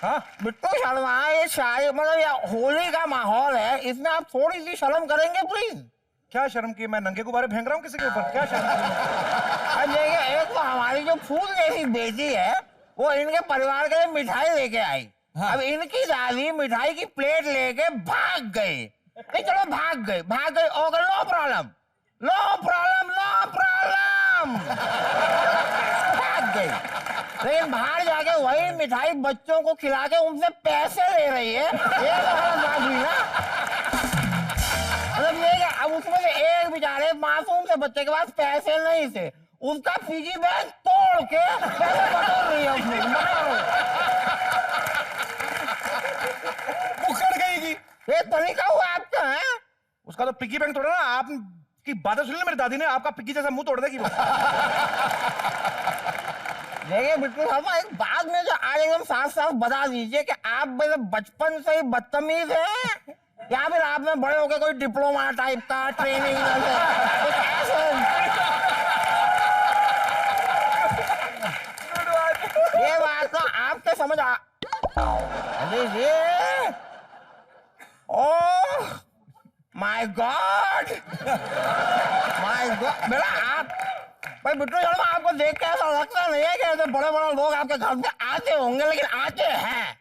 हाँ बिट्टू शर्मा, ये शादी मतलब ये होली का माहौल है, इसमें आप थोड़ी सी शर्म करेंगे प्लीज। क्या शर्म की? मैं नंगे गुब्बारे फेंक रहा हूँ किसी के ऊपर? क्या शर्म की? अब देखिए, एक तो हमारी जो फूल जैसी बेटी है वो इनके परिवार के लिए मिठाई लेके आई। हाँ। अब इनकी दादी मिठाई की प्लेट लेके भाग गई। नहीं चलो भाग गई ओके, नो प्रॉब्लम भाग गई। लेकिन बाहर जाके वही मिठाई बच्चों को खिला के उनसे पैसे ले रही है। ये तो गलत बात हुई ना। मतलब ये अब उसमें से एक बेचारे मासूम से बच्चे के पास पैसे नहीं थे, उसका पिगी बैंक तोड़ के पैसे बटोर रही है उसमें। उखड़ गई। ये तरीका हुआ आपका है? उसका तो पिगी बैंक तोड़ा ना। आपकी बातें सुन ली मेरी दादी ने, आपका पिगी जैसा मुंह तोड़ देगी वो। देखिए बिट्टू शर्मा, एक बात में जो आज एकदम साफ साफ बता दीजिए कि आप बचपन से ही बदतमीज हैं या फिर आपने बड़े होकर कोई डिप्लोमा टाइप का ट्रेनिंग ये बात तो आपके समझ आ। अरे ये ओह माय गॉड बेटा, आप भाई बिट्टू शर्मा, आपको देख के ऐसा लगता नहीं है कि ऐसे बड़े बड़े लोग आपके घर में आते होंगे, लेकिन आते हैं।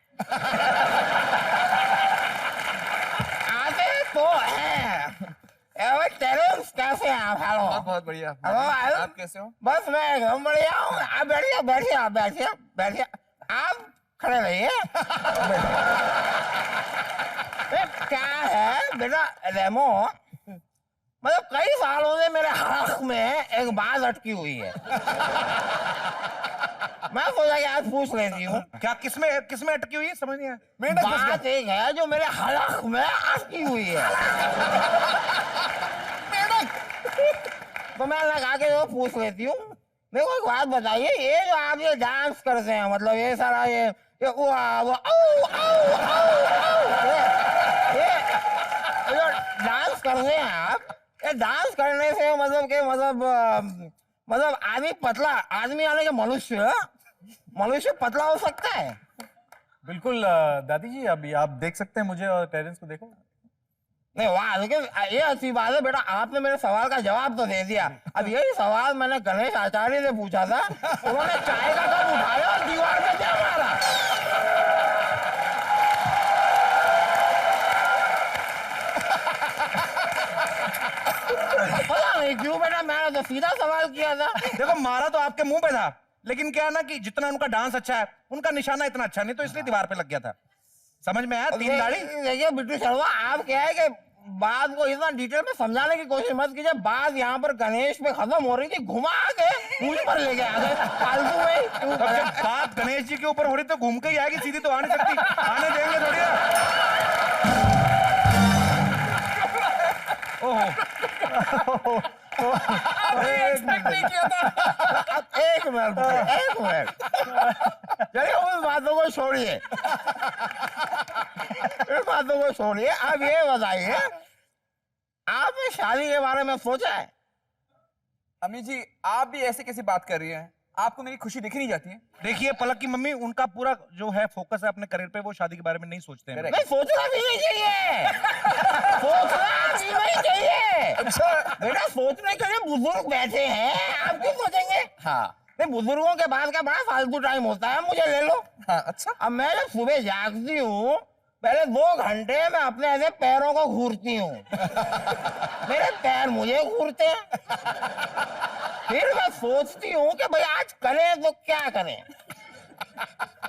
आते तो हैं। टेरेंस कैसे हैं आप? हेलो। बहुत बढ़िया। आप कैसे हो? बस मैं एकदम बढ़िया हूँ। आप बैठिए। आप खड़े रहिए। क्या है बेटा रेमो, मतलब कई सालों से मेरे हक में एक बात अटकी हुई है। मैं सोचा कि आज पूछ लेती हूँ। क्या? किसमें अटकी हुई है? समझ नहीं आया। बात एक है जो मेरे हलक में अटकी हुई है। तो मैं लगा के वो पूछ लेती हूँ। मेरे को एक बात बताइए, ये जो आप ये डांस करते हैं, मतलब ये सारा ये जो डांस करते हैं आप, ये डांस करने से मतलब आदमी पतला, आदमी यानी कि मनुष्य पतला हो सकता है? बिल्कुल दादी जी, अभी आप देख सकते हैं मुझे और टेरेंस को। देखो नहीं वाह, लेकिन ये अच्छी बात है बेटा, आपने मेरे सवाल का जवाब तो दे दिया। अब यही सवाल मैंने गणेश आचार्य से पूछा था, उन्होंने चाय का कप उठाया और दीवार पे क्या मारा। पता नहीं क्यों बेटा, मैंने तो सीधा सवाल किया था। देखो, मारा तो आपके मुंह पे था, लेकिन क्या है ना कि जितना उनका डांस अच्छा है, उनका निशाना इतना अच्छा नहीं, तो इसलिए दीवार पे लग गया था। समझ में आया? 3 दाढ़ी। देखिए बिट्टू शर्मा, आप क्या है कि बात को इतना डिटेल में समझाने की कोशिश मत कीजिए। बात यहाँ पर गणेश पे खत्म हो रही थी, घुमा के मुझ पर लेके आ गए फालतू में। जब बात गणेश जी के ऊपर हो रही तो घूम के ही आएगी, सीधी तो आ नहीं सकती। आने देंगे थोड़ी ना। ओहो, एक मिनट चलिए, उस बातों को छोड़िए। अब ये बताइए, आपने शादी के बारे में सोचा है? अम्मी जी, आप भी ऐसे कैसी बात कर रही हैं? आपको मेरी खुशी दिख नहीं जाती है? देखिए पलक की मम्मी, उनका पूरा जो है फोकस है अपने करियर पे, वो शादी के बारे में नहीं सोचते हैं। नहीं, सोचना भी नहीं चाहिए। अच्छा बेटा, सोचने के लिए बुजुर्ग बैठे हैं, आप क्यों सोचेंगे? हाँ। नहीं, बुजुर्गों के बाद का बड़ा फालतू टाइम होता है, मुझे ले लो। हाँ, अच्छा। अब मैं जब सुबह जागती हूँ, पहले 2 घंटे मैं अपने ऐसे पैरों को घूरती हूँ। मेरे पैर मुझे घूरते हैं। फिर मैं सोचती हूँ कि भाई आज करें तो क्या करें।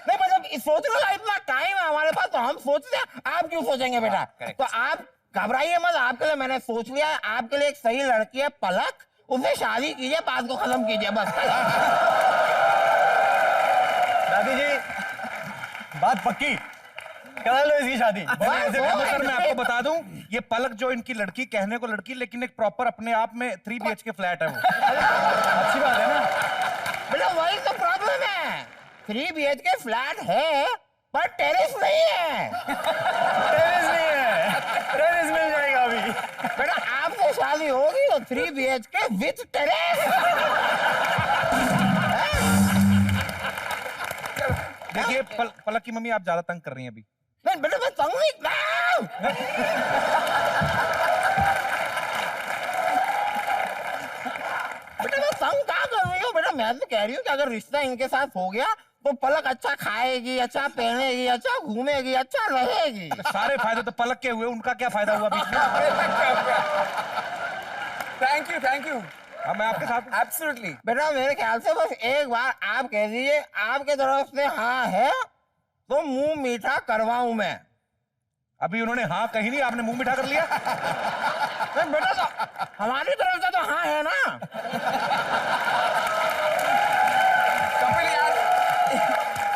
नहीं मतलब सोचने का इतना टाइम है हमारे पास, तो हम सोचते हैं। आप क्यों सोचेंगे बेटा? तो आप घबराइए मत, आपके लिए मैंने सोच लिया है। आपके लिए एक सही लड़की है पलक, उससे शादी कीजिए, बात को खत्म कीजिए बस। दादी जी, बात पक्की, करा लो इसकी शादी। सर मैं आपको बता दूं, ये पलक जो इनकी लड़की, कहने को लड़की, लेकिन एक प्रॉपर अपने आप में 3 BHK फ्लैट है वो। अच्छी बात है ना बेटा, वही तो प्रॉब्लम है। 3 BHK फ्लैट है पर टेरेस नहीं है। टेरेस मिल जाएगा अभी। बेटा, आपसे शादी होगी तो 3 BHK विथ टेरेस। देखिए पलक की मम्मी, आप ज्यादा तंग कर रही हैं अभी। नहीं बेटा, मैं तंग नहीं कर रहा हूं। बेटा मैं तंग क्या कर रही हूँ? बेटा मैं तो कह रही हूँ कि अगर रिश्ता इनके साथ हो गया तो पलक अच्छा खाएगी, अच्छा पहनेगी, अच्छा घूमेगी, अच्छा रहेगी। सारे फायदे तो पलक के हुए, उनका क्या फायदा हुआ बीच में? Thank you. हाँ, मैं आपके साथ। एब्सोल्युटली। बेटा मेरे ख्याल से बस एक बार आप कह दीजिए आपके तरफ से हाँ है तो मुंह मीठा करवाऊं मैं। अभी उन्होंने हाँ कही नहीं, आपने मुंह मीठा कर लिया। नहीं बेटा, तो हमारी तरफ से तो हाँ है ना। कपिल यार,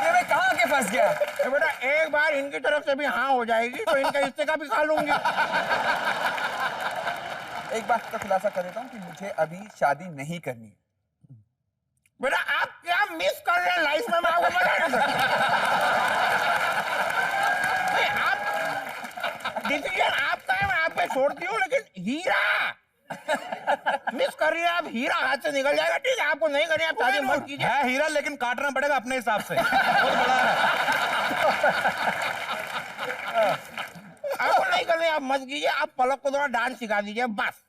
ये मैं कहाँ आके फंस गया? तो बेटा एक बार इनकी तरफ से भी हाँ हो जाएगी तो इनके हिस्से का भी खा लूंगी। एक बात का खुलासा कर देता हूँ कि मुझे अभी शादी नहीं करनी है। बेटा आप क्या मिस कर रहे हैं लाइफ में, मैं आपको बता नहीं सकता। नहीं, आप डिसीजन आपका है, मैं आप पे छोड़ती हूँ, लेकिन हीरा मिस कर रही है आप। हीरा हाथ से निकल जाएगा, ठीक है? आपको नहीं करनी, आप शादी मत कीजिए। है हीरा, लेकिन काटना पड़ेगा अपने हिसाब से। बहुत बड़ा है। आपको नहीं करनी, आप मत कीजिए। आप पलक को थोड़ा डांस सिखा दीजिए बस।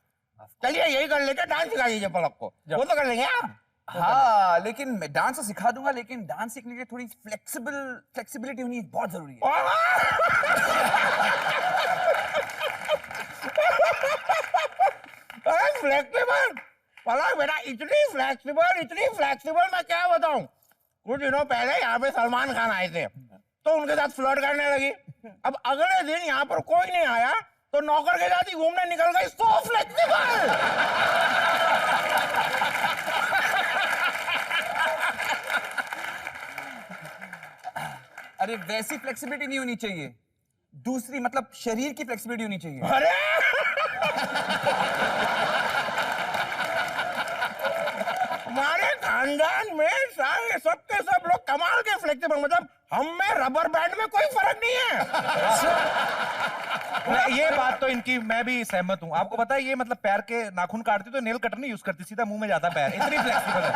चलिए यही कर लेते, डांस सिखा दीजिए पलक को, वो तो कर लेंगे आप। हाँ, लेकिन मैं डांस तो सिखा दूंगा, लेकिन डांस सीखने के लिए थोड़ी फ्लेक्सिबिलिटी होनी बहुत जरूरी है। फ्लेक्सिबल पलक बेटा, इतनी फ्लेक्सिबल मैं क्या बताऊं। कुछ दिनों पहले यहाँ पे सलमान खान आए थे तो उनके साथ फ्लर्ट करने लगी। अब अगले दिन यहाँ पर कोई नहीं आया तो नौकर के साथ ही घूमने निकल गई। सो फ्लेक्सिबल। अरे वैसी फ्लेक्सिबिलिटी नहीं होनी चाहिए, दूसरी मतलब शरीर की फ्लेक्सिबिलिटी होनी चाहिए। अरे हमारे खानदान में सारे सबके सब लोग कमाल के फ्लेक्सिबल, मतलब हम में रबर बैंड में कोई फर्क नहीं है। ये बात तो इनकी मैं भी सहमत हूँ। आपको पता है ये मतलब पैर के नाखून काटती तो नेल कटर नहीं यूज करती, सीधा मुंह में जाता पैर, इतनी फ्लेक्सिबल है।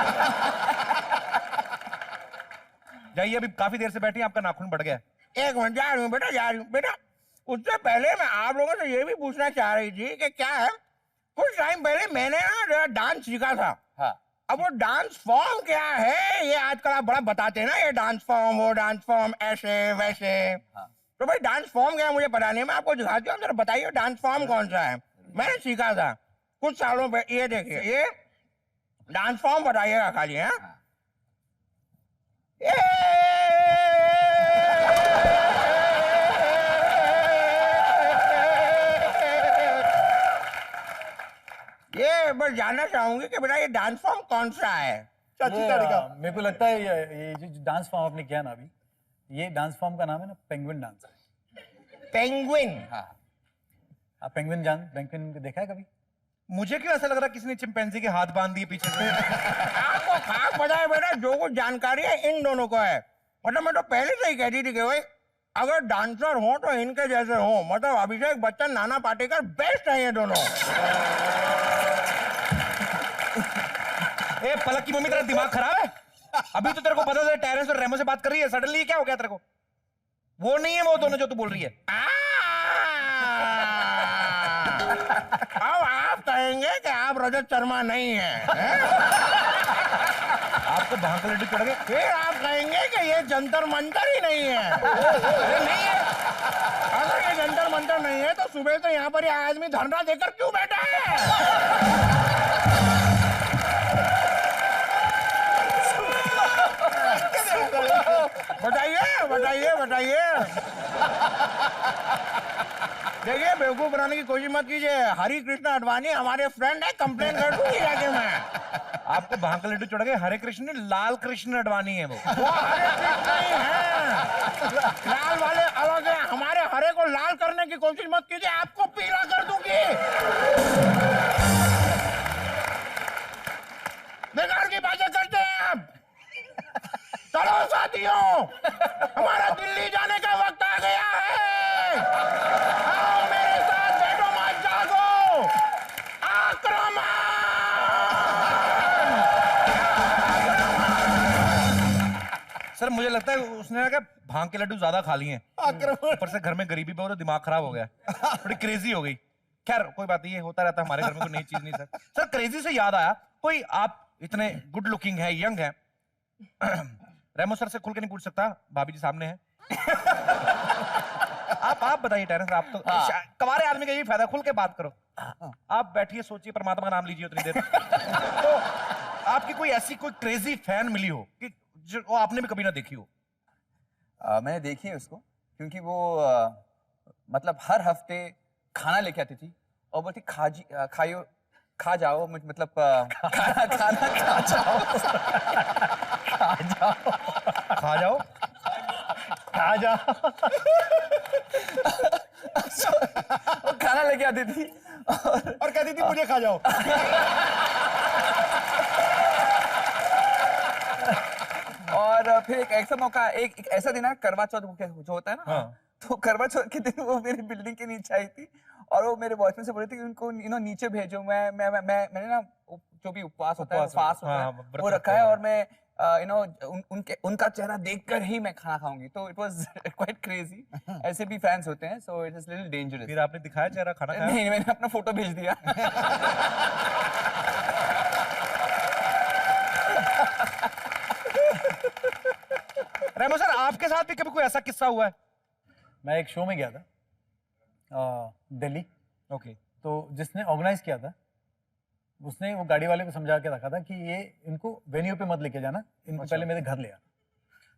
जाइए, अभी काफी देर से बैठी, आपका नाखून बढ़ गया। एक मिनट, जा रही हूँ बेटा, जा रही हूँ बेटा। उससे पहले मैं आप लोगों से ये भी पूछना चाह रही थी कि क्या है, कुछ टाइम पहले मैंने ना डांस सीखा था। हाँ। अब वो डांस फॉर्म क्या है, ये आजकल आप बड़ा बताते हैं ना, ये डांस फॉर्म, वो डांस फॉर्म, ऐसे वैसे। हाँ। तो भाई डांस फॉर्म क्या है मुझे पता नहीं, मैं आपको दिखाती हूँ, जरा बताइए डांस फॉर्म कौन सा है। मैंने सीखा था कुछ सालों पहले। ये देखिए, ये डांस फॉर्म बताइएगा खाली। है ये बस जानना चाहूंगी कि बेटा ये डांस फॉर्म कौन सा है। मेरे को लगता है ये जो डांस फॉर्म आपने किया ना अभी, ये डांस फॉर्म का नाम है ना पेंगुइन डांस। पेंगुइन। हाँ। आप पेंगुइन देखा है कभी? मुझे क्यों ऐसा लग रहा है किसी ने चिंपैंजी के हाथ बांध दिए पीछे से। आपको खास पता है बेटा, जो कुछ जानकारी है इन दोनों को है। मतलब मैं तो पहले से ही कहती थी कि भाई अगर डांसर हो तो इनके जैसे हो। मतलब अभिषेक बच्चन, नाना पाटेकर बेस्ट है ये दोनों। ए पलक की मम्मी, तेरा दिमाग खराब है? अभी तो तेरे को पता था टेरेंस और रेमो से बात कर रही है, सडनली क्या हो गया तेरे को? वो नहीं है वो दोनों जो तू बोल रही है। अब आप कहेंगे कि आप रजत शर्मा नहीं है? आपको भांग लड्डू चढ़ गए। फिर आप कहेंगे कि ये जंतर मंतर ही नहीं है। अरे नहीं है। अगर ये जंतर मंतर नहीं है तो सुबह से यहाँ पर ये आदमी धरना देकर क्यों बैठा है? बताइए बताइए बताइए। देखिए बेवकूफ बनाने की कोशिश मत कीजिए। हरी कृष्ण अडवाणी हमारे फ्रेंड है, कंप्लेन कर दूंगी जाके मैं। आपको भांग लड्डू चढ़ गए। हरे कृष्ण नहीं, लाल कृष्ण अडवाणी है वो हरे कृष्ण नहीं है, लाल वाले अलग है। हमारे हरे को लाल करने की कोशिश मत कीजिए, आपको पीला कर दूंगी। बेकार की बातें करते हैं आप। चलो साथियों, हमारा दिल्ली जाने का वक्त आ गया है। आओ मेरे साथ, बैठो मत जागो। आक्रमण। सर मुझे लगता है उसने ना क्या भांग के लड्डू ज्यादा खा लिए हैं, ऊपर से घर में गरीबी पे वो तो दिमाग खराब हो गया, थोड़ी क्रेजी हो गई। खैर कोई बात नहीं, ये होता रहता है हमारे घर में, कोई नई चीज नहीं सर। सर क्रेजी से याद आया, कोई आप इतने गुड लुकिंग है, यंग है, रेमो सर से खुल के नहीं पूछ सकता? भाभी जी सामने है। आप बताइए टेरेंस, आप तो कमारे आदमी का यही फायदा, खुल के बात करो। आप बैठिए, सोचिए, परमात्मा का नाम लीजिए उतनी देर। तो आपकी कोई ऐसी कोई क्रेजी फैन मिली हो कि जो आपने भी कभी ना देखी हो? मैंने देखी है उसको, क्योंकि वो मतलब हर हफ्ते खाना लेके आती थी और बोलती खाइयो, खा जाओ, मतलब खाना खा जाओ, खा जाओ, खा जा। वो खाना लेके आती थी और कहती थी मुझे खा जाओ। और फिर एक ऐसा मौका, एक ऐसा दिन है करवा चौथ जो होता है ना, हाँ। तो करवा चौथ के दिन वो मेरी बिल्डिंग के नीचे आई थी और वो मेरे बॉयफ्रेंड से बोल रही थी कि उनको नीचे भेजो। मैंने ना जो भी उपवास होता है, फास्ट होता है, वो रखा है और मैं उनका चेहरा देखकर ही मैं खाना खाऊंगी। तो इट वाज क्वाइट क्रेजी। ऐसे भी फैंस होते हैं, so it is little dangerous. फिर आपने दिखाया चेहरा, खाना खाया? नहीं, मैंने अपना फोटो भेज दिया। रेमो सर आपके साथ भी कभी कोई ऐसा किस्सा हुआ है? मैं एक शो में गया था दिल्ली, ओके। तो जिसने ऑर्गेनाइज किया था उसने वो गाड़ी वाले को समझा के रखा था कि ये इनको वेन्यू पे मत लेके जाना, इनको पहले मेरे घर ले आना।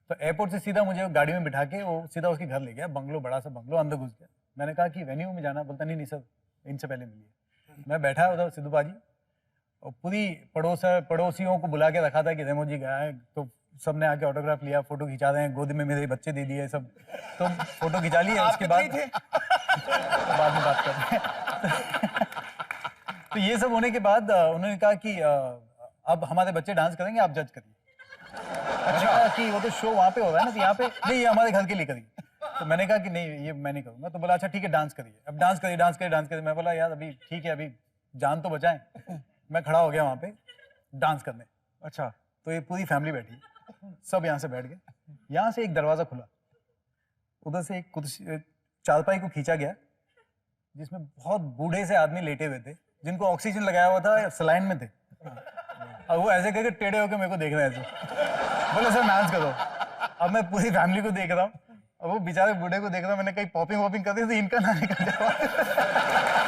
तो एयरपोर्ट से सीधा मुझे गाड़ी में बिठा के वो सीधा उसके घर ले गया, बंगलो, बड़ा सा बंगलो, अंदर घुस गया। मैंने कहा कि वेन्यू में जाना, बोलता नहीं सर इनसे पहले मिलिए। मैं बैठा उधर सिद्धू बाजी, और पूरी पड़ोसियों को बुला के रखा था कि रेमो जी गया है, तो सबने आके ऑटोग्राफ लिया, फोटो खिंचा रहे हैं, गोदी में मेरे बच्चे दे दिए सब, तो फोटो खिंचा लिया। उसके बाद बाद में बात करते हैं। तो ये सब होने के बाद उन्होंने कहा कि अब हमारे बच्चे डांस करेंगे, आप जज करिए। अच्छा कि वो तो शो वहाँ पे हो रहा है ना, तो यहाँ पे नहीं, ये हमारे घर के लिए करिए। तो मैंने कहा कि नहीं ये मैं नहीं करूँगा। तो बोला अच्छा ठीक है डांस करिए। अब डांस करिए। मैं बोला यार अभी ठीक है, अभी जान तो बचाएं। मैं खड़ा हो गया वहाँ पे डांस करने। अच्छा। तो ये पूरी फैमिली बैठी, सब यहाँ से बैठ गए। यहाँ से एक दरवाजा खुला, उधर से एक कुर्सी चारपाई को खींचा गया, जिसमें बहुत बूढ़े से आदमी लेटे हुए थे, जिनको ऑक्सीजन लगाया हुआ था, सलाइन में थे। अब वो ऐसे करके टेढ़े होकर मेरे को देख रहे हैं, बोले सर डांस करो। अब मैं पूरी फैमिली को देख रहा हूँ, अब वो बेचारे बूढ़े को देख रहा हूँ। मैंने कहीं पॉपिंग वॉपिंग कर दी तो इनका ना निकल जाए।